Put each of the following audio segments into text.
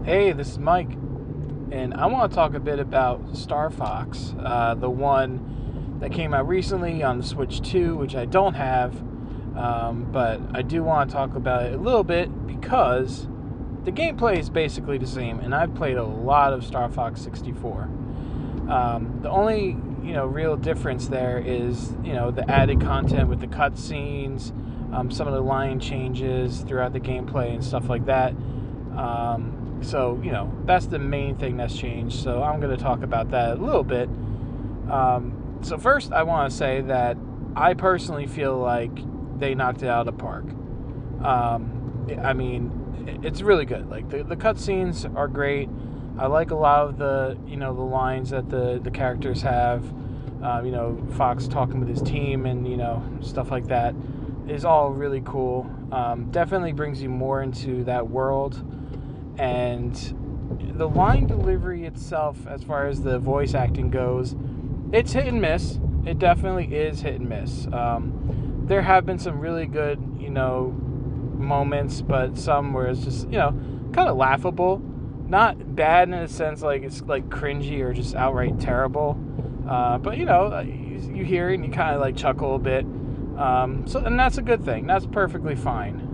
Hey, this is Mike, and I want to talk a bit about Star Fox, the one that came out recently on the Switch 2, which I don't have, but I do want to talk about it a little bit because the gameplay is basically the same, and I've played a lot of Star Fox 64. The only real difference there is the added content with the cutscenes, some of the line changes throughout the gameplay and stuff like that. So, that's the main thing that's changed. So I'm going to talk about that a little bit. So first, I want to say that I personally feel like they knocked it out of the park. It's really good. Like, the cutscenes are great. I like a lot of the lines that the characters have. Fox talking with his team and, stuff like that is all really cool. Definitely brings you more into that world. And the line delivery itself, as far as the voice acting goes, it's hit and miss. It definitely is hit and miss. There have been some really good, moments, but some where it's just, kind of laughable. Not bad in a sense like it's like cringy or just outright terrible. But, you hear it and you kind of like chuckle a bit. And that's a good thing. That's perfectly fine.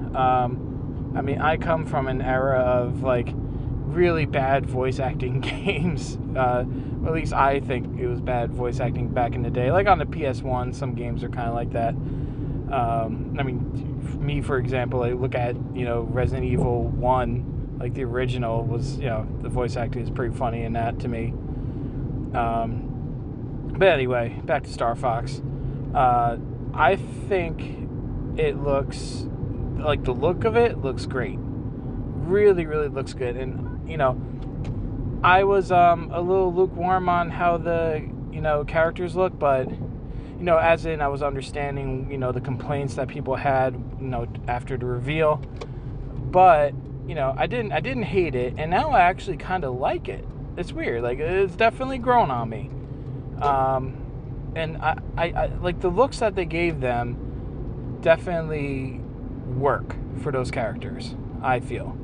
I come from an era of like really bad voice acting games. At least I think it was bad voice acting back in the day. Like on the PS1, some games are kind of like that. Me, for example, I look at, Resident Evil 1, like the original was, the voice acting is pretty funny in that to me. But anyway, back to Star Fox. I think it looks... like the look of it looks great. Really, really looks good. And I was a little lukewarm on how the characters look, but as in I was understanding the complaints that people had after the reveal. But I didn't hate it, and now I actually kind of like it. It's weird. Like, it's definitely grown on me. And I like the looks that they gave them. Definitely work for those characters, I feel.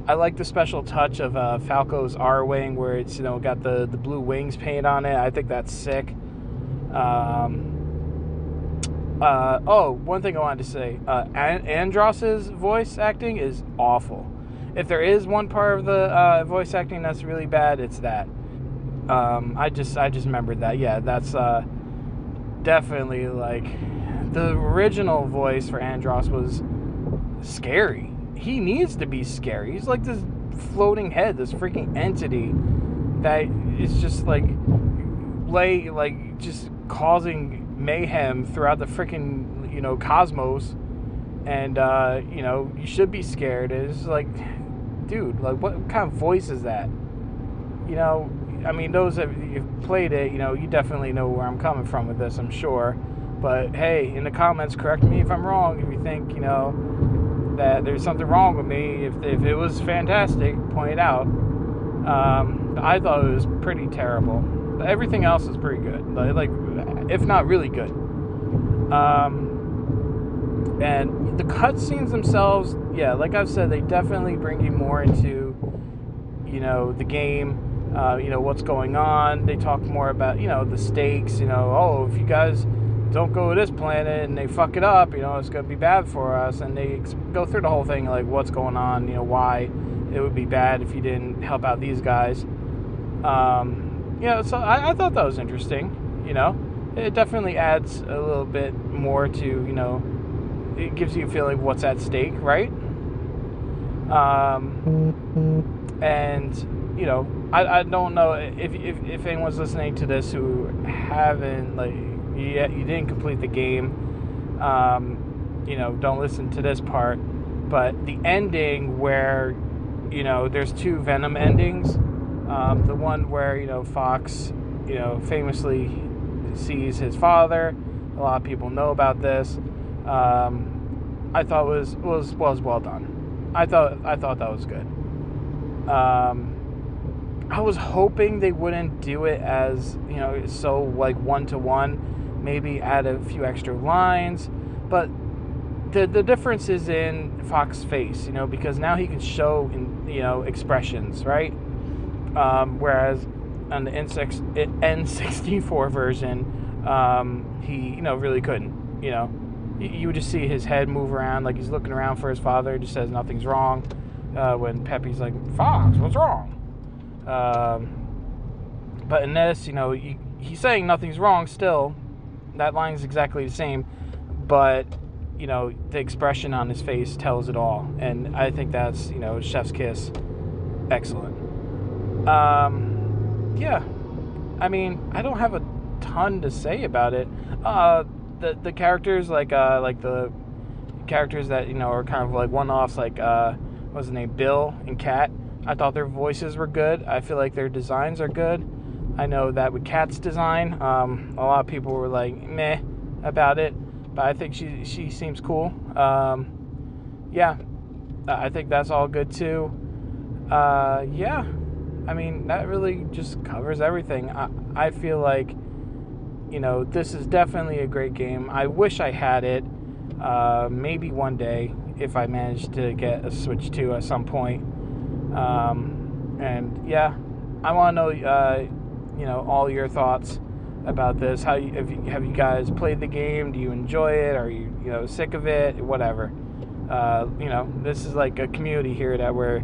I like the special touch of Falco's R-Wing where it's, got the blue wings painted on it. I think that's sick. One thing I wanted to say. Andross's voice acting is awful. If there is one part of the voice acting that's really bad, it's that. I just remembered that. Yeah, that's definitely like... the original voice for Andross was scary. He needs to be scary. He's like this floating head, this freaking entity that is just just causing mayhem throughout the freaking cosmos. And you should be scared. It's like, dude, like what kind of voice is that? Those that you've played it, you definitely know where I'm coming from with this, I'm sure. But hey, in the comments, correct me if I'm wrong. If you think, that there's something wrong with me, if it was fantastic, point it out. I thought it was pretty terrible. But everything else is pretty good, like if not really good. And the cutscenes themselves, yeah, like I've said, they definitely bring you more into, the game. What's going on. They talk more about, the stakes. If you guys don't go to this planet and they fuck it up, it's going to be bad for us. And they go through the whole thing, like what's going on, why it would be bad if you didn't help out these guys. So I thought that was interesting. It definitely adds a little bit more to, it gives you a feeling of what's at stake, right? And, I don't know if anyone's listening to this who haven't, you didn't complete the game, don't listen to this part, but the ending where, there's two Venom endings, the one where, Fox, famously sees his father. A lot of people know about this. I thought was well done. I thought that was good. I was hoping they wouldn't do it as, so like one-to-one, maybe add a few extra lines, but the difference is in Fox's face, because now he can show expressions, right? Whereas on the N64 version, he really couldn't. You would just see his head move around like he's looking around for his father. Just says nothing's wrong. When Peppy's like, Fox, what's wrong? But in this, he's saying nothing's wrong still. That line's exactly the same, but the expression on his face tells it all, and I think that's chef's kiss. Excellent. Yeah, I mean, I don't have a ton to say about it. The characters, like the characters that are kind of like one-offs, like what's his name, Bill and Kat. I thought their voices were good. I feel like their designs are good. I know that with Kat's design, a lot of people were like meh about it, but I think she seems cool. Yeah, I think that's all good too. Yeah, I mean, that really just covers everything. I feel like this is definitely a great game. I wish I had it. Maybe one day if I manage to get a Switch 2 at some point. And yeah, I want to know, all your thoughts about this. Have you guys played the game? Do you enjoy it? Are you, sick of it? Whatever. This is like a community here that we're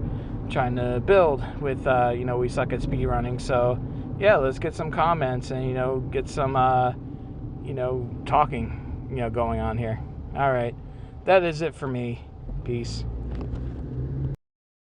trying to build with. We suck at speedrunning, so yeah, let's get some comments and get some talking going on here. All right, that is it for me. Peace.